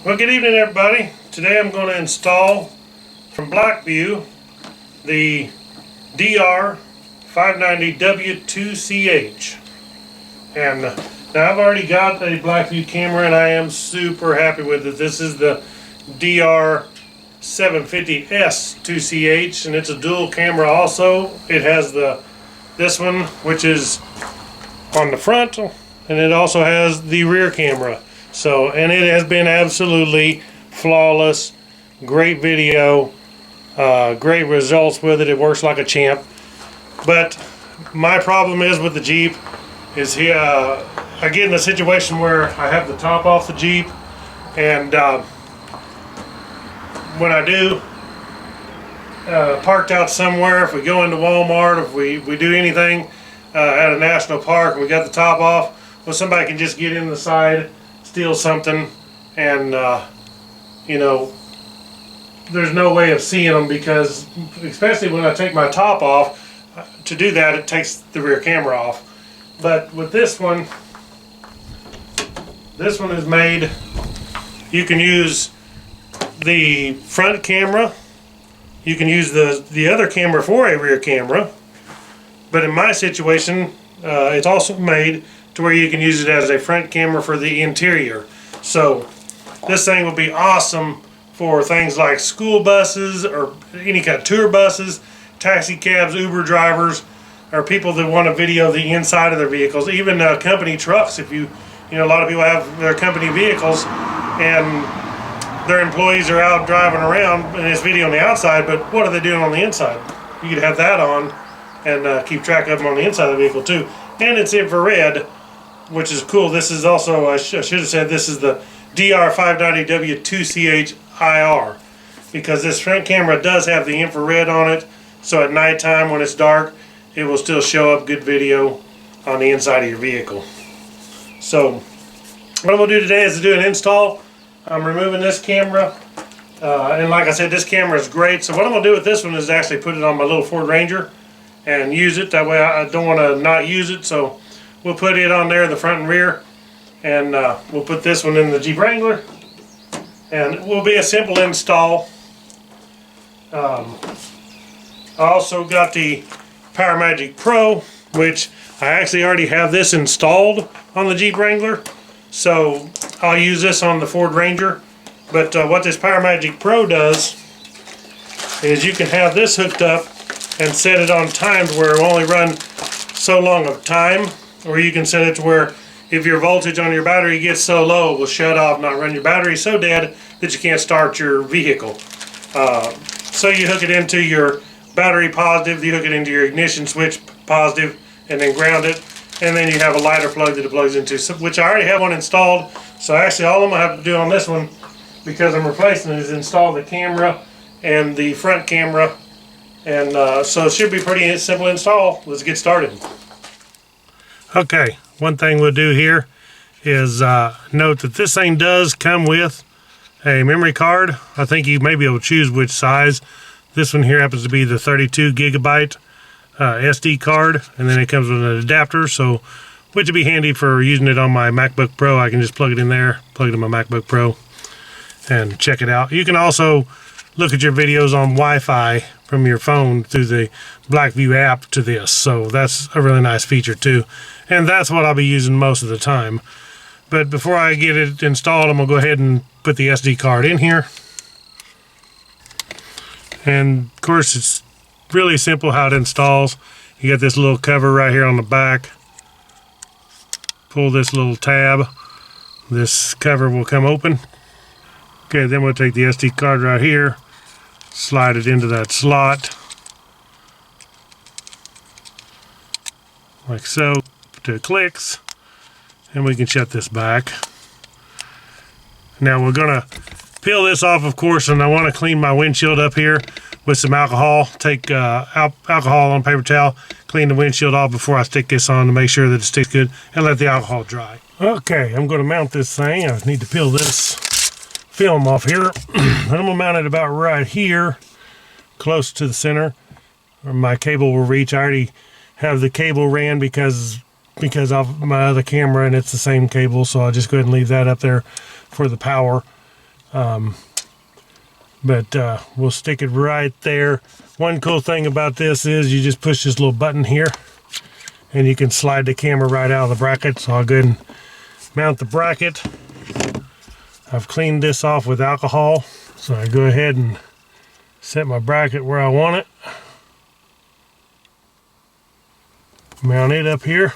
Well, good evening, everybody. Today I'm going to install from BlackVue the DR590W-2CH. And now I've already got a BlackVue camera and I am super happy with it. This is the DR590X-2CH and it's a dual camera also. It has this one which is on the front and it also has the rear camera. So, and it has been absolutely flawless, great video, great results with it. It works like a champ. But my problem is with the Jeep is I get in a situation where I have the top off the Jeep, and when I do, parked out somewhere, if we go into Walmart, if we do anything at a national park and we got the top off, well, somebody can just get in the side, steal something, and you know, there's no way of seeing them, because especially when I take my top off, to do that it takes the rear camera off. But with this one is made, you can use the front camera, you can use the other camera for a rear camera, but in my situation it's also made to where you can use it as a front camera for the interior. So this thing will be awesome for things like school buses or any kind of tour buses, taxi cabs, Uber drivers, or people that want to video the inside of their vehicles, even company trucks. If you know, a lot of people have their company vehicles and their employees are out driving around and it's video on the outside, but what are they doing on the inside? You could have that on and keep track of them on the inside of the vehicle too. And it's infrared, which is cool. This is also, I should have said, this is the DR590W-2CH IR, because this front camera does have the infrared on it, so at nighttime when it's dark it will still show up good video on the inside of your vehicle. So what I'm going to do today is to do an install. I'm removing this camera, and like I said, this camera is great. So what I'm going to do with this one is actually put it on my little Ford Ranger and use it. That way I don't want to not use it, so we'll put it on there, the front and rear, and we'll put this one in the Jeep Wrangler, and it will be a simple install. I also got the PowerMagic Pro, which I actually already have this installed on the Jeep Wrangler, so I'll use this on the Ford Ranger. But what this PowerMagic Pro does is you can have this hooked up and set it on timed where it will only run so long of time, or you can set it to where if your voltage on your battery gets so low, it will shut off, not run your battery so dead that you can't start your vehicle. So you hook it into your battery positive, you hook it into your ignition switch positive, and then ground it, and then you have a lighter plug that it plugs into, which I already have one installed. So actually all I'm going to have to do on this one, because I'm replacing it, is install the camera and the front camera, and so it should be pretty simple install. Let's get started. Okay, one thing we'll do here is note that this thing does come with a memory card. I think you may be able to choose which size. This one here happens to be the 32 gigabyte SD card, and then it comes with an adapter, so which would be handy for using it on my MacBook Pro. I can just plug it in there, plug it in my MacBook Pro, and check it out. You can also look at your videos on Wi-Fi from your phone through the BlackVue app to this, so that's a really nice feature too, and that's what I'll be using most of the time. But before I get it installed, I'm gonna go ahead and put the SD card in here. And of course it's really simple how it installs. You got this little cover right here on the back. Pull this little tab, this cover will come open. Okay, then we'll take the SD card right here, slide it into that slot like so, till it clicks, and we can shut this back. Now we're gonna peel this off, of course, and I want to clean my windshield up here with some alcohol. Take alcohol on paper towel, clean the windshield off before I stick this on to make sure that it sticks good, and let the alcohol dry. Okay, I'm going to mount this thing. I need to peel this film off here. I'm going to mount it about right here, close to the center, where my cable will reach. I already have the cable ran because of my other camera, and it's the same cable, so I'll just go ahead and leave that up there for the power. But we'll stick it right there. One cool thing about this is you just push this little button here and you can slide the camera right out of the bracket. So I'll go ahead and mount the bracket. I've cleaned this off with alcohol, so I go ahead and set my bracket where I want it. Mount it up here.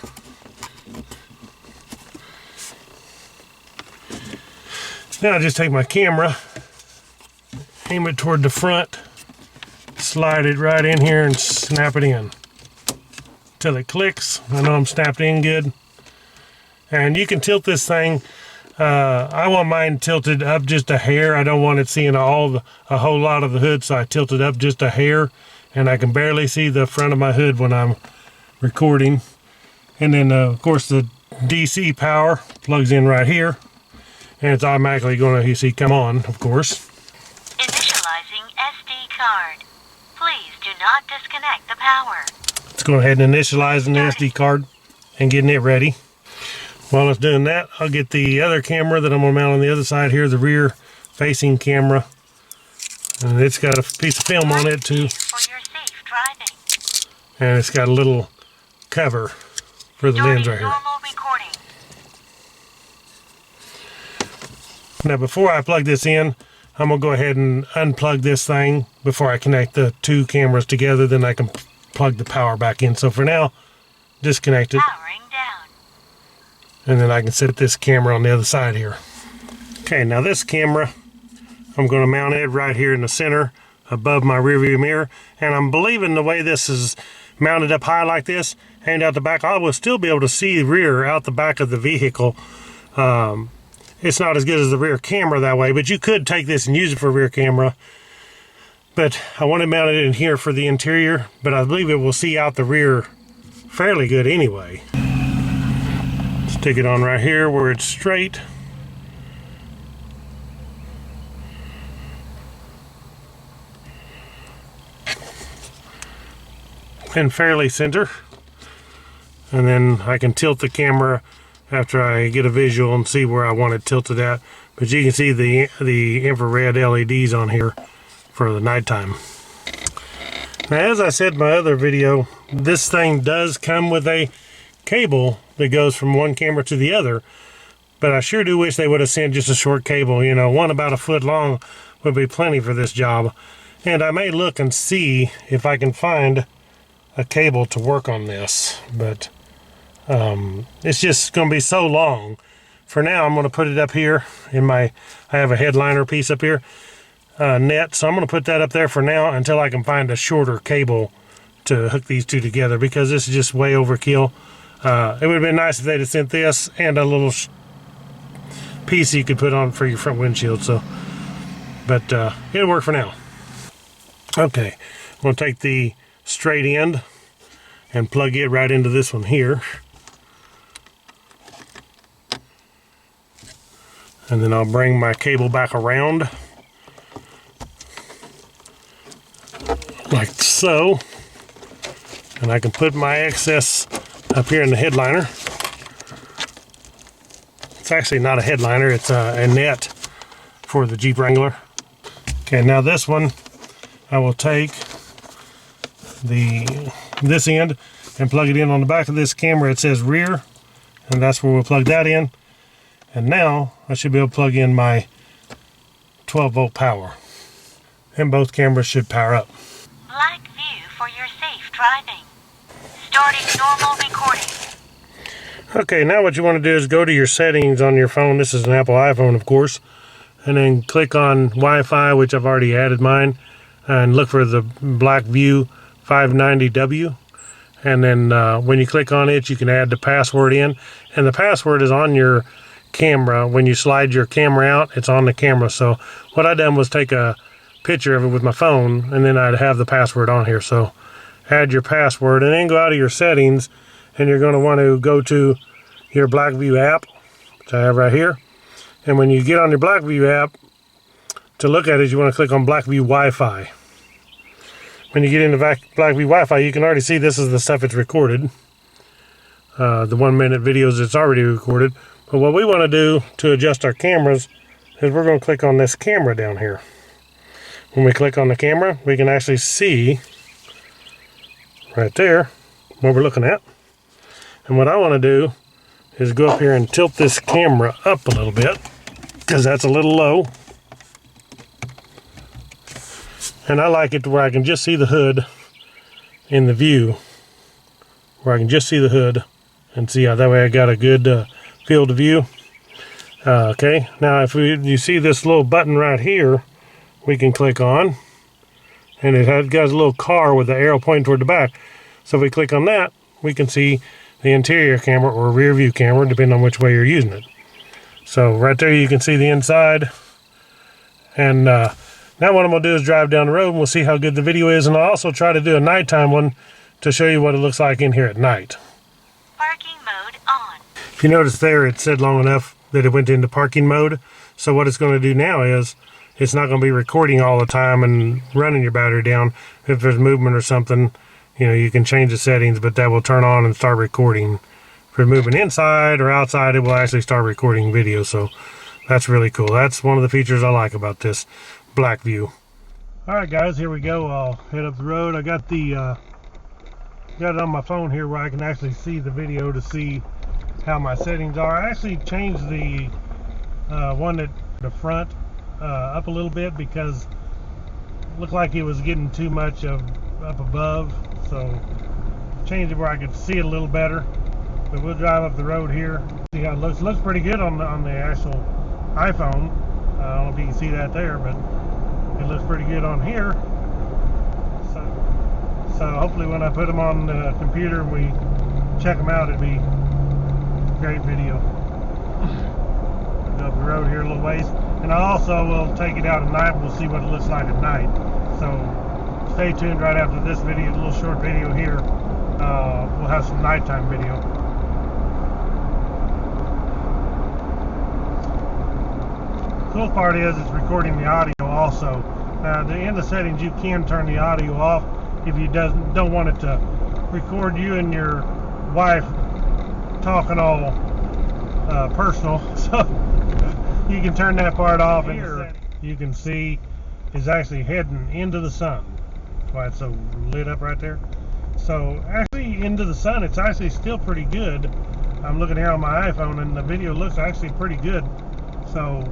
Now I just take my camera, aim it toward the front, slide it right in here and snap it in till it clicks. I know I'm snapped in good. And you can tilt this thing. I want mine tilted up just a hair. I don't want it seeing a whole lot of the hood, so I tilt it up just a hair, and I can barely see the front of my hood when I'm recording. And then of course the DC power plugs in right here, and it's automatically going to, you see, come on, of course. Initializing SD card. Please do not disconnect the power. Let's go ahead and initialize the SD card and getting it ready. While it's doing that, I'll get the other camera that I'm going to mount on the other side here, the rear facing camera. And it's got a piece of film on it too. For your safe driving. And it's got a little cover for the lens right here. Normal recording. Now before I plug this in, I'm going to go ahead and unplug this thing before I connect the two cameras together. Then I can plug the power back in. So for now, disconnect it. Powering down. And then I can set this camera on the other side here. Okay, now this camera, I'm going to mount it right here in the center above my rear view mirror. And I'm believing the way this is mounted up high like this and out the back, I will still be able to see the rear out the back of the vehicle. It's not as good as the rear camera that way, but you could take this and use it for a rear camera. But I want to mount it in here for the interior, but I believe it will see out the rear fairly good anyway. Stick it on right here where it's straight. And fairly center. And then I can tilt the camera after I get a visual and see where I want it tilted at. But you can see the infrared LEDs on here for the nighttime. Now, as I said in my other video, this thing does come with a cable that goes from one camera to the other, but I sure do wish they would have sent just a short cable. You know, one about a foot long would be plenty for this job. And I may look and see if I can find a cable to work on this, but it's just going to be so long. For now, I'm going to put it up here in I have a headliner piece up here, net, so I'm going to put that up there for now until I can find a shorter cable to hook these two together, because this is just way overkill. It would have been nice if they'd have sent this and a little piece you could put on for your front windshield. So, but it'll work for now. Okay, I'm going to take the straight end and plug it right into this one here. And then I'll bring my cable back around like so. And I can put my excess up here in the headliner. It's actually not a headliner, it's a net for the Jeep Wrangler. Okay, now this one, I will take this end and plug it in on the back of this camera. It says rear, and that's where we'll plug that in. And now I should be able to plug in my 12-volt power. And both cameras should power up. BlackVue for your safe driving. Starting normal recording. Okay, now what you want to do is go to your settings on your phone. This is an Apple iPhone, of course. And then click on Wi-Fi, which I've already added mine. And look for the BlackVue DR590W. And then when you click on it, you can add the password in. And the password is on your camera. When you slide your camera out, it's on the camera. So what I done was take a picture of it with my phone, and then I'd have the password on here. So add your password, and then go out of your settings, and you're going to want to go to your BlackVue app, which I have right here. And when you get on your BlackVue app, to look at it, you want to click on BlackVue Wi-Fi. When you get into BlackVue Wi-Fi, you can already see this is the stuff it's recorded. The 1-minute videos it's already recorded. But what we want to do to adjust our cameras is we're going to click on this camera down here. When we click on the camera, we can actually see right there what we're looking at. And what I want to do is go up here and tilt this camera up a little bit, because that's a little low. And I like it to where I can just see the hood in the view, where I can just see the hood and see how that way I got a good field of view. Okay, now if you see this little button right here, we can click on, and it got a little car with the arrow pointing toward the back. So if we click on that, we can see the interior camera or rear view camera, depending on which way you're using it. So right there you can see the inside. And now what I'm going to do is drive down the road and we'll see how good the video is. And I'll also try to do a nighttime one to show you what it looks like in here at night. Parking mode on. If you notice there, it said long enough that it went into parking mode. So what it's going to do now is it's not going to be recording all the time and running your battery down. If there's movement or something, you know, you can change the settings, but that will turn on and start recording. If you're moving inside or outside, it will actually start recording video. So that's really cool. That's one of the features I like about this BlackVue. All right, guys, here we go. I'll head up the road. I got got it on my phone here where I can actually see the video to see how my settings are. I actually changed the one at the front up a little bit because it looked like it was getting too much of up above, so changed it where I could see it a little better. But we'll drive up the road here, see how it looks. It looks pretty good on the actual iPhone. I don't know if you can see that there, but it looks pretty good on here. So hopefully when I put them on the computer and we check them out, it'll be great video. Go up the road here a little ways, and I also will take it out at night and we'll see what it looks like at night. So stay tuned right after this video, a little short video here. We'll have some nighttime video. Cool part is it's recording the audio also. In the settings you can turn the audio off if you don't want it to record you and your wife talking all personal. So you can turn that part off, and here you can see is actually heading into the sun. That's why it's so lit up right there. So actually into the sun, it's actually still pretty good. I'm looking here on my iPhone and the video looks actually pretty good. So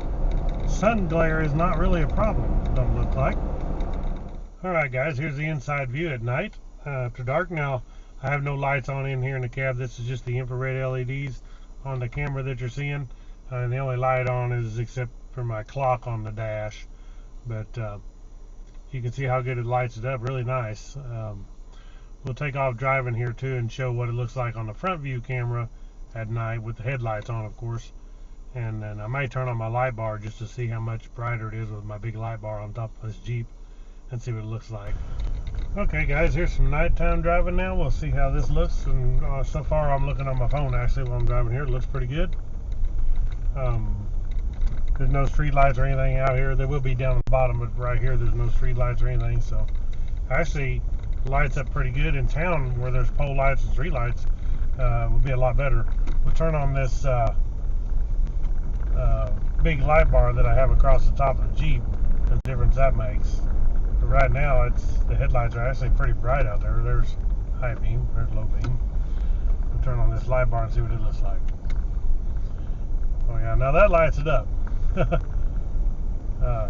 sun glare is not really a problem, don't look like. Alright guys, here's the inside view at night after dark. Now I have no lights on in here in the cab. This is just the infrared LEDs on the camera that you're seeing, and the only light on is except for my clock on the dash. But you can see how good it lights it up, really nice. We'll take off driving here too and show what it looks like on the front view camera at night with the headlights on, of course. And then I might turn on my light bar just to see how much brighter it is with my big light bar on top of this Jeep and see what it looks like. Okay guys, here's some nighttime driving now. We'll see how this looks. And so far I'm looking on my phone actually while I'm driving here. It looks pretty good. There's no street lights or anything out here. There will be down at the bottom, but right here there's no street lights or anything. So actually lights up pretty good. In town where there's pole lights and street lights would be a lot better. We'll turn on this big light bar that I have across the top of the Jeep and the difference that makes. But right now the headlights are actually pretty bright out there. There's high beam, there's low beam. We'll turn on this light bar and see what it looks like. Oh yeah, now that lights it up.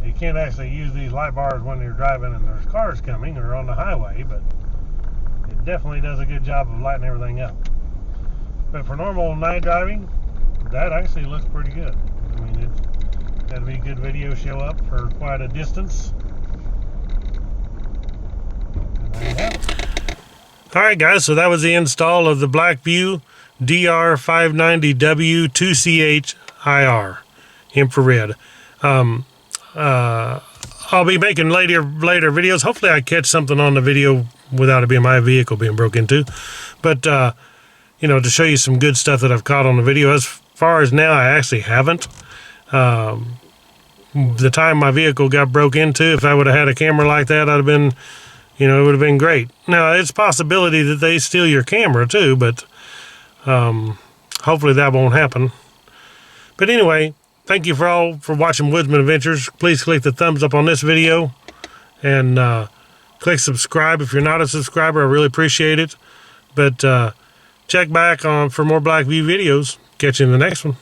You can't actually use these light bars when you're driving and there's cars coming or on the highway, but it definitely does a good job of lighting everything up. But for normal night driving, that actually looks pretty good. I mean, that'll be a good video show up for quite a distance. Alright guys, so that was the install of the BlackVue DR590W-2CH IR infrared. I'll be making later videos. Hopefully I catch something on the video without it being my vehicle being broke into. But you know, to show you some good stuff that I've caught on the video. As far as now, I actually haven't. The time my vehicle got broke into, if I would have had a camera like that, I'd have been, you know, it would have been great. Now, it's a possibility that they steal your camera too, but hopefully that won't happen. But anyway, thank you for watching Woodzman Adventures. Please click the thumbs up on this video and click subscribe if you're not a subscriber. I really appreciate it. But check back on for more BlackVue videos. Catch you in the next one.